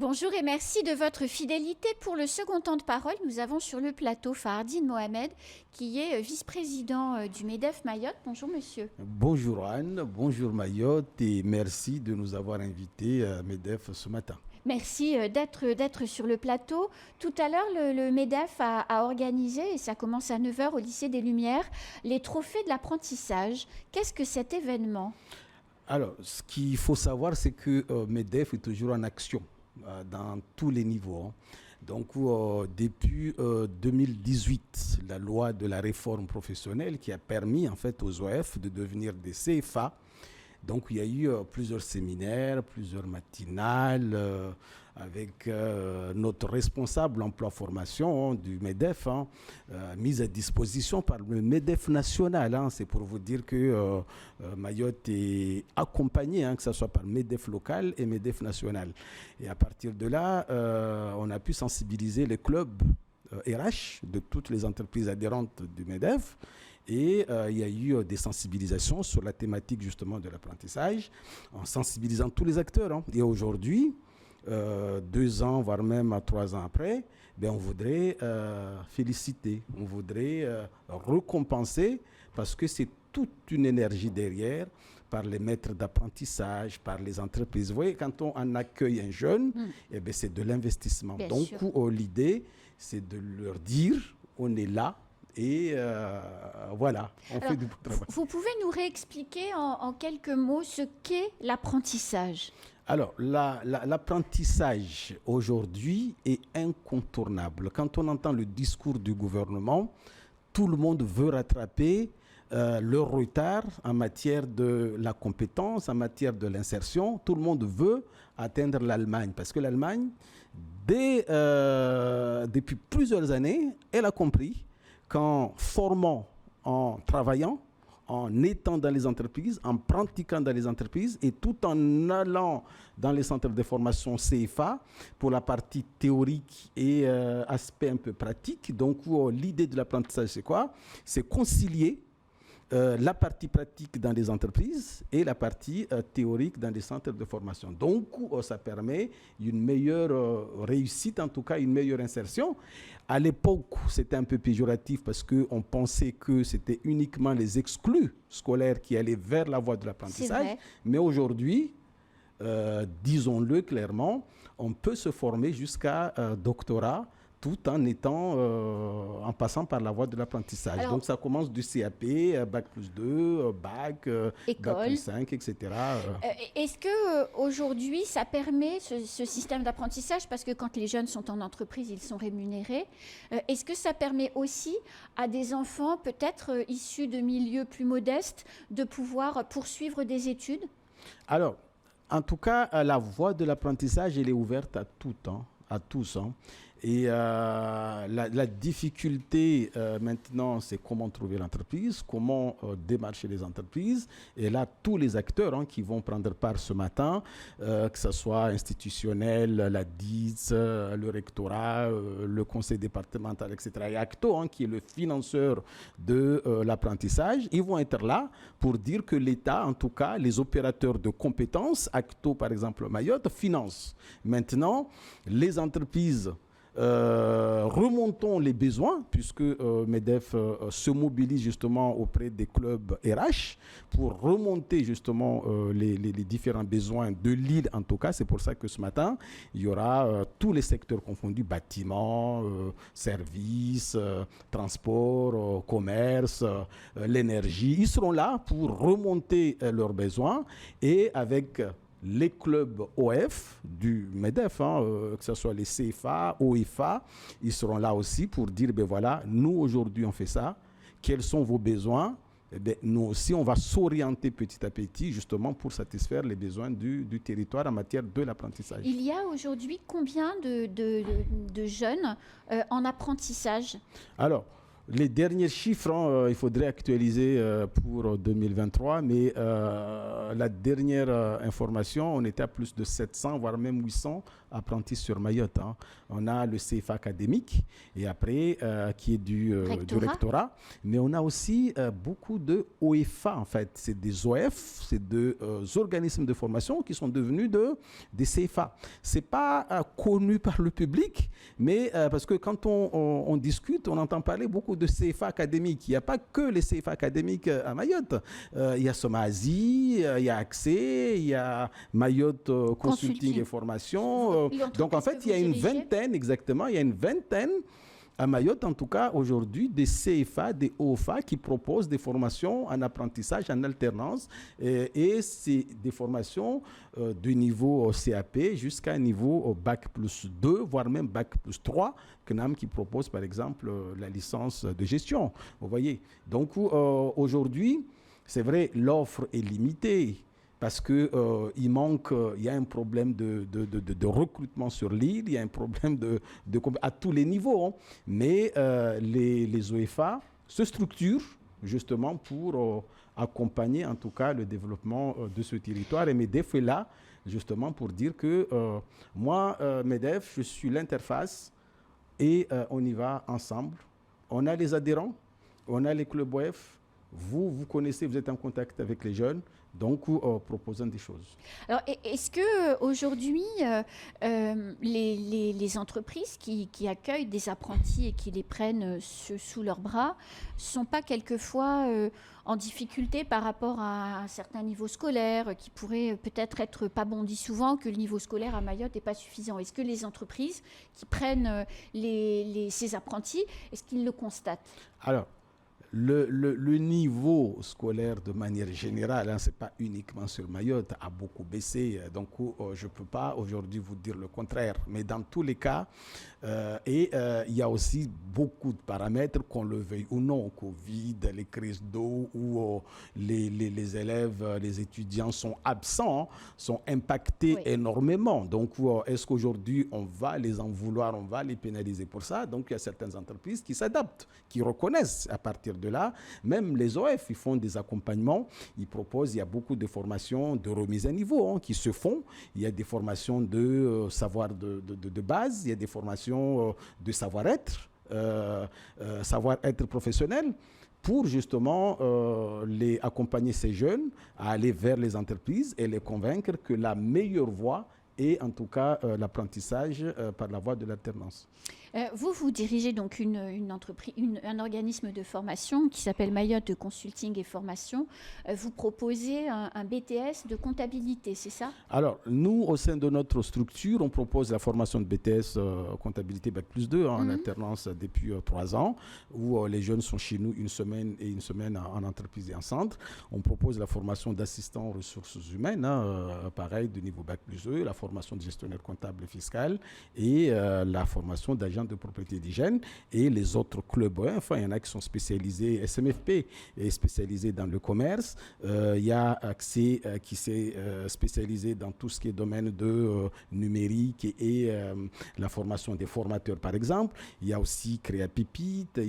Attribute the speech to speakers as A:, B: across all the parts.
A: Bonjour et merci de votre fidélité. Pour le second temps de parole, nous avons sur le plateau Fahardine Mohamed, qui est vice-président du MEDEF Mayotte. Bonjour monsieur.
B: Bonjour Anne, bonjour Mayotte et merci de nous avoir invités à MEDEF ce matin.
A: Merci d'être sur le plateau. Tout à l'heure, le MEDEF a organisé, et ça commence à 9 h au lycée des Lumières, les trophées de l'apprentissage. Qu'est-ce que cet événement ?
B: Alors, ce qu'il faut savoir, c'est que MEDEF est toujours en action dans tous les niveaux. Donc, depuis 2018, la loi de la réforme professionnelle qui a permis en fait aux OF de devenir des CFA. Donc, il y a eu plusieurs séminaires, plusieurs matinales avec notre responsable emploi-formation du MEDEF, mise à disposition par le MEDEF national. C'est pour vous dire que Mayotte est accompagnée, que ce soit par MEDEF local et MEDEF national. Et à partir de là, on a pu sensibiliser les clubs RH de toutes les entreprises adhérentes du MEDEF. Et il y a eu des sensibilisations sur la thématique justement de l'apprentissage, en sensibilisant tous les acteurs. Et aujourd'hui, 2 ans, voire même 3 ans après, on voudrait féliciter, on voudrait récompenser, parce que c'est toute une énergie derrière, par les maîtres d'apprentissage, par les entreprises. Vous voyez, quand on accueille un jeune, c'est de l'investissement. Donc, l'idée, c'est de leur dire, on est là. Et voilà, on fait du travail.
A: Vous pouvez nous réexpliquer en quelques mots ce qu'est l'apprentissage ?
B: Alors, l'apprentissage aujourd'hui est incontournable. Quand on entend le discours du gouvernement, tout le monde veut rattraper leur retard en matière de la compétence, en matière de l'insertion. Tout le monde veut atteindre l'Allemagne parce que l'Allemagne, depuis plusieurs années, elle a compris qu'en formant, en travaillant, en étant dans les entreprises, en pratiquant dans les entreprises et tout en allant dans les centres de formation CFA pour la partie théorique et aspect un peu pratique. Donc, l'idée de l'apprentissage, c'est quoi ? C'est concilier la partie pratique dans les entreprises et la partie théorique dans les centres de formation. Donc, ça permet une meilleure réussite, en tout cas une meilleure insertion. À l'époque, c'était un peu péjoratif parce qu'on pensait que c'était uniquement les exclus scolaires qui allaient vers la voie de l'apprentissage. Mais aujourd'hui, disons-le clairement, on peut se former jusqu'à doctorat tout en en passant par la voie de l'apprentissage. Alors, donc, ça commence du CAP, Bac+2, Bac, Bac+5, etc.
A: Est-ce qu'aujourd'hui, ça permet ce système d'apprentissage, parce que quand les jeunes sont en entreprise, ils sont rémunérés, est-ce que ça permet aussi à des enfants, peut-être issus de milieux plus modestes, de pouvoir poursuivre des études ?
B: Alors, en tout cas, la voie de l'apprentissage, elle est ouverte à tout temps, à tous. Et la difficulté maintenant, c'est comment trouver l'entreprise, comment démarcher les entreprises. Et là, tous les acteurs qui vont prendre part ce matin, que ce soit institutionnel, la DIS, le rectorat, le conseil départemental, etc. Et Acto, qui est le financeur de l'apprentissage, ils vont être là pour dire que l'État, en tout cas, les opérateurs de compétences, Acto par exemple Mayotte, finance. Maintenant, les entreprises remontons les besoins puisque MEDEF se mobilise justement auprès des clubs RH pour remonter justement les différents besoins de l'île en tout cas. C'est pour ça que ce matin, il y aura tous les secteurs confondus, bâtiments, services, transport, commerce, l'énergie. Ils seront là pour remonter leurs besoins et avec les clubs OF du MEDEF, que ce soit les CFA, OFA, ils seront là aussi pour dire, voilà, nous aujourd'hui on fait ça, quels sont vos besoins ? Nous aussi on va s'orienter petit à petit justement pour satisfaire les besoins du territoire en matière de l'apprentissage.
A: Il y a aujourd'hui combien de jeunes en apprentissage ?
B: Alors, Les derniers chiffres, il faudrait actualiser pour 2023, mais la dernière information, on était à plus de 700, voire même 800 apprentis sur Mayotte. Hein. On a le CFA académique, et après, qui est du rectorat, mais on a aussi beaucoup de OFA, en fait. C'est des OF, c'est des organismes de formation qui sont devenus des CFA. Ce n'est pas connu par le public, mais parce que quand on discute, on entend parler beaucoup de CFA académiques. Il n'y a pas que les CFA académiques à Mayotte. Il y a Somazi, il y a Accès, il y a Mayotte Consulting et Formation. Donc en fait, il y a une vingtaine, exactement, il y a une vingtaine à Mayotte, en tout cas, aujourd'hui, des CFA, des OFA qui proposent des formations en apprentissage, en alternance. Et c'est des formations de niveau CAP jusqu'à un niveau Bac plus 2, voire même Bac plus 3, CNAM qui propose, par exemple, la licence de gestion. Vous voyez. Donc, aujourd'hui, c'est vrai, l'offre est limitée. Parce qu'il il y a un problème de recrutement sur l'île, il y a un problème à tous les niveaux. Hein. Mais les OFA se structurent justement pour accompagner en tout cas le développement de ce territoire. Et MEDEF est là justement pour dire que moi, MEDEF, je suis l'interface et on y va ensemble. On a les adhérents, on a les clubs OF. Vous connaissez, vous êtes en contact avec les jeunes. Donc, proposant des choses.
A: Alors, est-ce qu'aujourd'hui, les entreprises qui accueillent des apprentis et qui les prennent sous leurs bras ne sont pas quelquefois en difficulté par rapport à un certain niveau scolaire qui pourrait peut-être être pas bon? On dit souvent que le niveau scolaire à Mayotte n'est pas suffisant. Est-ce que les entreprises qui prennent ces apprentis, est-ce qu'ils le constatent?
B: Alors, le niveau scolaire de manière générale, hein, ce n'est pas uniquement sur Mayotte, a beaucoup baissé. Donc, je ne peux pas aujourd'hui vous dire le contraire. Mais dans tous les cas, il y a aussi beaucoup de paramètres, qu'on le veuille ou non, Covid, les crises d'eau, où les élèves, les étudiants sont absents, sont impactés énormément. Donc, est-ce qu'aujourd'hui, on va les en vouloir, on va les pénaliser pour ça? Donc, il y a certaines entreprises qui s'adaptent, qui reconnaissent à partir de là. Même les OF, ils font des accompagnements, ils proposent, il y a beaucoup de formations de remise à niveau qui se font. Il y a des formations de savoir de base, il y a des formations de savoir-être, savoir-être professionnel, pour justement accompagner ces jeunes à aller vers les entreprises et les convaincre que la meilleure voie est en tout cas l'apprentissage par la voie de l'alternance.
A: Vous dirigez donc une entreprise, un organisme de formation qui s'appelle Mayotte Consulting et Formation. Vous proposez un BTS de comptabilité, c'est ça? Alors,
B: nous, au sein de notre structure, on propose la formation de BTS comptabilité Bac plus 2 en alternance depuis 3 ans, où les jeunes sont chez nous une semaine et une semaine en entreprise et en centre. On propose la formation d'assistant aux ressources humaines, pareil, de niveau Bac plus 2, la formation de gestionnaire comptable et fiscal et la formation d'agent de propriété d'hygiène, et les autres clubs. Enfin, il y en a qui sont spécialisés, SMFP est spécialisé dans le commerce. Il y a Accès qui s'est spécialisé dans tout ce qui est domaine de numérique et la formation des formateurs, par exemple. Il y a aussi Créa Pépite.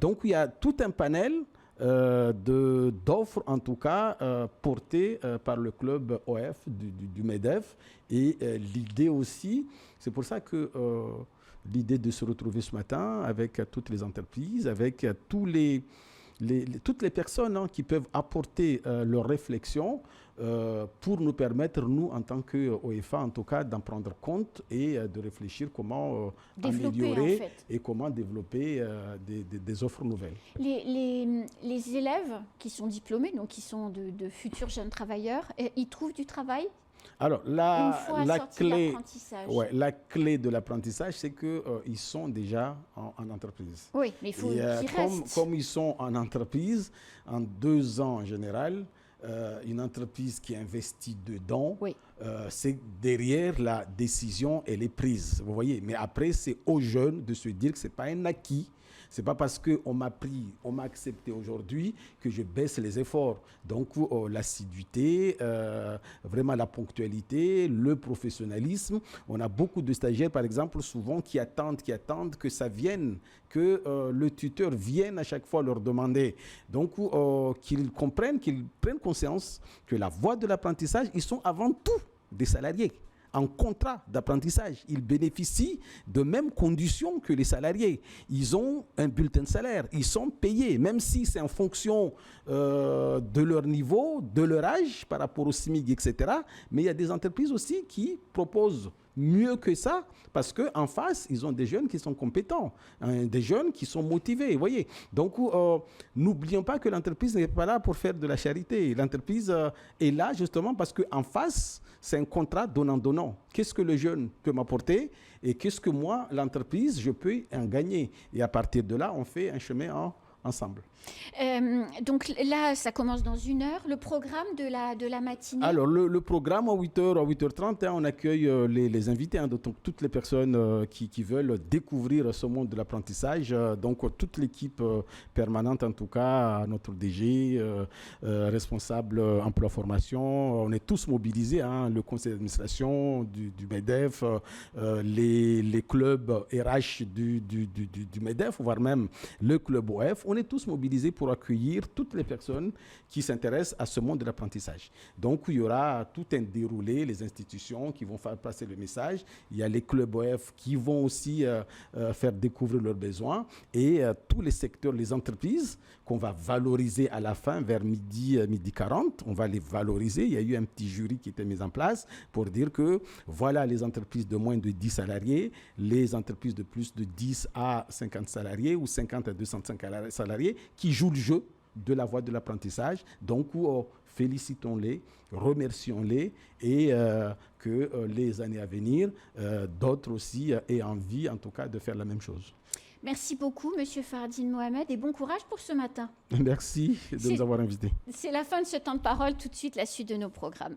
B: Donc, il y a tout un panel d'offres, en tout cas, portées par le club OF du MEDEF. Et l'idée aussi, c'est pour ça que l'idée de se retrouver ce matin avec toutes les entreprises, avec toutes les personnes qui peuvent apporter leurs réflexions pour nous permettre, nous, en tant qu'OFA, en tout cas, d'en prendre compte et de réfléchir comment améliorer en fait, et comment développer des offres nouvelles.
A: Les élèves qui sont diplômés, donc qui sont de futurs jeunes travailleurs, ils trouvent du travail?
B: Alors, la clé de l'apprentissage, c'est qu'ils sont déjà en entreprise.
A: Oui, mais il faut qu'ils restent.
B: Comme ils sont en entreprise, en 2 ans en général, une entreprise qui investit dedans, c'est derrière la décision, elle est prise. Vous voyez, mais après, c'est aux jeunes de se dire que ce n'est pas un acquis. C'est pas parce qu'on m'a accepté aujourd'hui que je baisse les efforts. Donc, l'assiduité, vraiment la ponctualité, le professionnalisme. On a beaucoup de stagiaires, par exemple, souvent qui attendent que ça vienne, que le tuteur vienne à chaque fois leur demander. Donc, qu'ils comprennent, qu'ils prennent conscience que la voie de l'apprentissage, ils sont avant tout des salariés en contrat d'apprentissage. Ils bénéficient de mêmes conditions que les salariés. Ils ont un bulletin de salaire. Ils sont payés, même si c'est en fonction de leur niveau, de leur âge, par rapport au SMIC, etc. Mais il y a des entreprises aussi qui proposent mieux que ça, parce qu'en face, ils ont des jeunes qui sont compétents, des jeunes qui sont motivés, vous voyez. Donc, n'oublions pas que l'entreprise n'est pas là pour faire de la charité. L'entreprise est là justement parce qu'en face, c'est un contrat donnant-donnant. Qu'est-ce que le jeune peut m'apporter et qu'est-ce que moi, l'entreprise, je peux en gagner. Et à partir de là, on fait un chemin ensemble.
A: Donc là, ça commence dans 1 heure. Le programme de la matinée?
B: Alors, le programme à 8h, à 8h30, on accueille les invités, donc toutes les personnes qui veulent découvrir ce monde de l'apprentissage. Donc, toute l'équipe permanente, en tout cas, notre DG, responsable emploi formation, on est tous mobilisés, le conseil d'administration du MEDEF, les clubs RH du MEDEF, voire même le club OF. On est tous mobilisés pour accueillir toutes les personnes qui s'intéressent à ce monde de l'apprentissage. Donc, il y aura tout un déroulé, les institutions qui vont faire passer le message. Il y a les clubs OF qui vont aussi faire découvrir leurs besoins et tous les secteurs, les entreprises qu'on va valoriser à la fin, vers midi 40. On va les valoriser. Il y a eu un petit jury qui était mis en place pour dire que voilà les entreprises de moins de 10 salariés, les entreprises de plus de 10 à 50 salariés ou 50 à 205 salariés qui jouent le jeu de la voie de l'apprentissage. Donc, félicitons-les, remercions-les et que les années à venir, d'autres aussi aient envie, en tout cas, de faire la même chose.
A: Merci beaucoup, Monsieur Fardine Mohamed, et bon courage pour ce matin.
B: Merci de nous avoir invités.
A: C'est la fin de ce temps de parole. Tout de suite, la suite de nos programmes.